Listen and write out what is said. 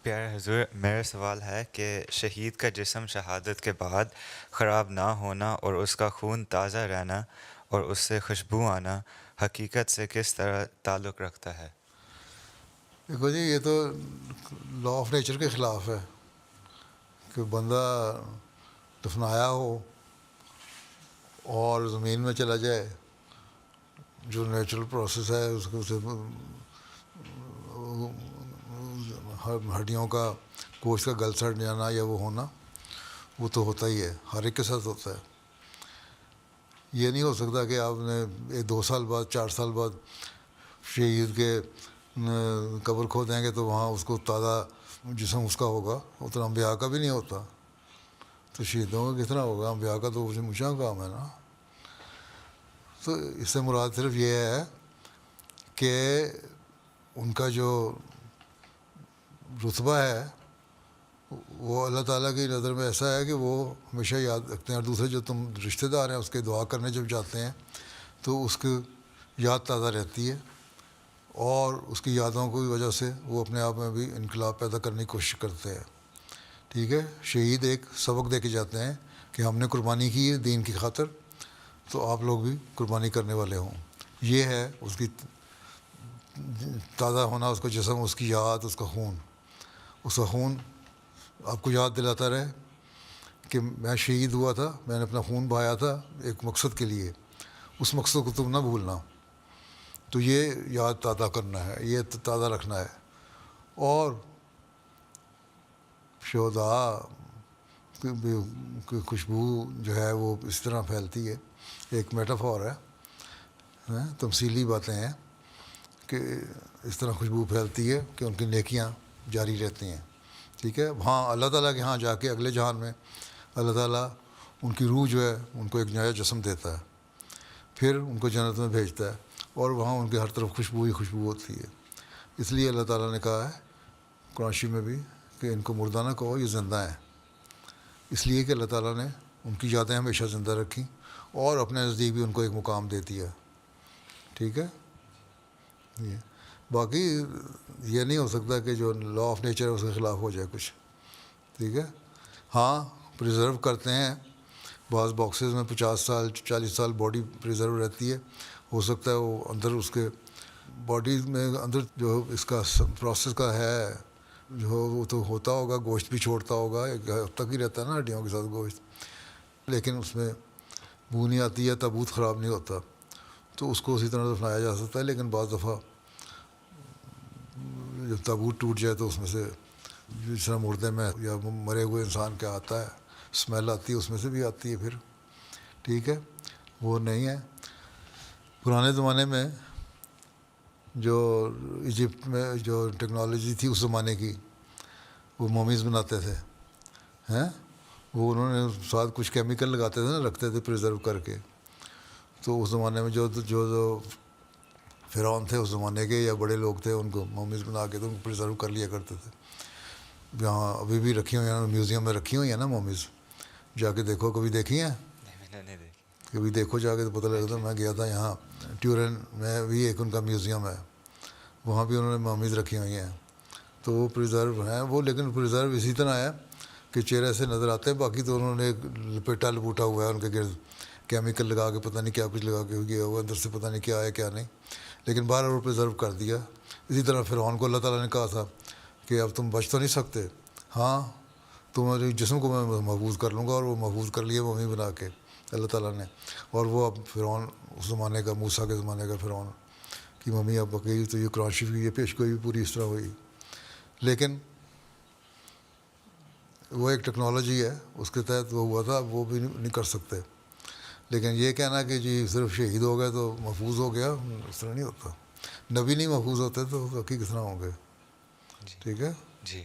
پیارے حضور، میرا سوال ہے کہ شہید کا جسم شہادت کے بعد خراب نہ ہونا اور اس کا خون تازہ رہنا اور اس سے خوشبو آنا حقیقت سے کس طرح تعلق رکھتا ہے؟ دیکھو جی، یہ تو لا آف نیچر کے خلاف ہے کہ بندہ دفنایا ہو اور زمین میں چلا جائے، جو نیچرل پروسیس ہے اس کو ہڈیوں کا گوشت کا گل سڑ جانا یا وہ ہونا، وہ تو ہوتا ہی ہے، ہر ایک کے ساتھ ہوتا ہے۔ یہ نہیں ہو سکتا کہ آپ نے 2 سال بعد 4 سال بعد شہید کے قبر کھودیں گے تو وہاں اس کو تازہ جسم اس کا ہوگا، اتنا انبیاء کا بھی نہیں ہوتا، تو شہیدوں کا کتنا ہوگا؟ انبیاء کا تو اونچا کام ہے نا۔ تو اس سے مراد صرف یہ ہے کہ ان کا جو رتبہ ہے وہ اللہ تعالیٰ کی نظر میں ایسا ہے کہ وہ ہمیشہ یاد رکھتے ہیں، اور دوسرے جو تم رشتہ دار ہیں اس کے دعا کرنے جب جاتے ہیں تو اس کی یاد تازہ رہتی ہے، اور اس کی یادوں کی وجہ سے وہ اپنے آپ میں بھی انقلاب پیدا کرنے کی کوشش کرتے ہیں۔ ٹھیک ہے، شہید ایک سبق دے کے جاتے ہیں کہ ہم نے قربانی کی ہے دین کی خاطر، تو آپ لوگ بھی قربانی کرنے والے ہوں۔ یہ ہے اس کی تازہ ہونا، اس کا جسم، اس کی یاد، اس کا خون۔ اس کا خون آپ کو یاد دلاتا رہے کہ میں شہید ہوا تھا، میں نے اپنا خون بہایا تھا ایک مقصد کے لیے، اس مقصد کو تم نہ بھولنا۔ تو یہ یاد تازہ کرنا ہے، یہ تازہ رکھنا ہے۔ اور شہداء کی خوشبو جو ہے وہ اس طرح پھیلتی ہے، ایک میٹافور ہے، تمثیلی باتیں ہیں کہ اس طرح خوشبو پھیلتی ہے کہ ان کی نیکیاں جاری رہتی ہیں۔ ٹھیک ہے، وہاں اللہ تعالیٰ کے ہاں جا کے اگلے جہان میں اللہ تعالیٰ ان کی روح جو ہے ان کو ایک نیا جسم دیتا ہے، پھر ان کو جنت میں بھیجتا ہے، اور وہاں ان کی ہر طرف خوشبو ہی خوشبو ہوتی ہے۔ اس لیے اللہ تعالیٰ نے کہا ہے قرآن شریف میں بھی کہ ان کو مردہ نہ کہو، یہ زندہ ہیں، اس لیے کہ اللہ تعالیٰ نے ان کی یادیں ہمیشہ زندہ رکھیں اور اپنے نزدیک بھی ان کو ایک مقام دے دیا۔ ٹھیک ہے، یہ باقی یہ نہیں ہو سکتا کہ جو لا آف نیچر ہے اس کے خلاف ہو جائے کچھ۔ ٹھیک ہے، ہاں پریزرو کرتے ہیں، بعض باکسز میں 50 سال 40 سال باڈی پریزرو رہتی ہے، ہو سکتا ہے وہ اندر اس کے باڈی میں اندر جو اس کا پروسیس کا ہے جو وہ تو ہوتا ہوگا، گوشت بھی چھوڑتا ہوگا، ایک حد تک ہی رہتا ہے نا ہڈیوں کے ساتھ گوشت، لیکن اس میں بو نہیں آتی ہے، تابوت خراب نہیں ہوتا، تو اس کو اسی طرح دفنایا جا سکتا ہے۔ لیکن بعض دفعہ جب تابوت ٹوٹ جائے تو اس میں سے جس طرح مردے میں یا مرے ہوئے انسان کا آتا ہے اسمیل آتی ہے، اس میں سے بھی آتی ہے پھر۔ ٹھیک ہے، وہ نہیں ہے۔ پرانے زمانے میں جو ایجپٹ میں جو ٹیکنالوجی تھی اس زمانے کی، وہ مومیز بناتے تھے، ہیں وہ انہوں نے ساتھ کچھ کیمیکل لگاتے تھے نا، رکھتے تھے پریزرو کر کے۔ تو اس زمانے میں جو فرعون تھے اس زمانے کے یا بڑے لوگ تھے، ان کو مومیز بنا کے تو ان کو پریزرو کر لیا کرتے تھے۔ یہاں ابھی بھی رکھی ہوئی ہیں، میوزیم میں رکھی ہوئی ہیں نا مومیز، جا کے دیکھو، کبھی دیکھی ہیں؟ نہیں، میں نے نہیں دیکھی۔ کبھی دیکھو جا کے تو پتہ لگتا ہے۔ میں گیا تھا یہاں ٹیورن میں بھی ایک ان کا میوزیم ہے، وہاں بھی انہوں نے مومیز رکھی ہوئی ہیں، تو وہ پریزرو ہیں وہ، لیکن پریزرو اسی طرح ہے کہ چہرے سے نظر آتے ہیں، باقی تو انہوں نے لپیٹا لپوٹا ہوا ہے ان کے گرد، کیمیکل لگا کے پتہ نہیں کیا کچھ لگا کے گیا ہوا اندر سے، پتہ نہیں کیا ہے کیا نہیں، لیکن باہر وہ پریزرو کر دیا۔ اسی طرح فرعون کو اللہ تعالیٰ نے کہا تھا کہ اب تم بچ تو نہیں سکتے، ہاں تمہارے جسم کو میں محفوظ کر لوں گا، اور وہ محفوظ کر لیا ممی بنا کے اللہ تعالیٰ نے۔ اور وہ اب فرعون اس زمانے کا، موسیٰ کے زمانے کا فرعون کی ممی اب گئی، تو یہ قرآن شریف کی یہ پیشگوئی بھی پوری اس طرح ہوئی۔ لیکن وہ ایک ٹیکنالوجی ہے، اس کے تحت وہ ہوا تھا، وہ بھی نہیں کر سکتے۔ لیکن یہ کہنا کہ جی صرف شہید ہو گئے تو محفوظ ہو گیا، اس طرح نہیں ہوتا۔ نبی نہیں محفوظ ہوتے تو باقی کس طرح ہوں گے؟ جی ٹھیک ہے۔ جی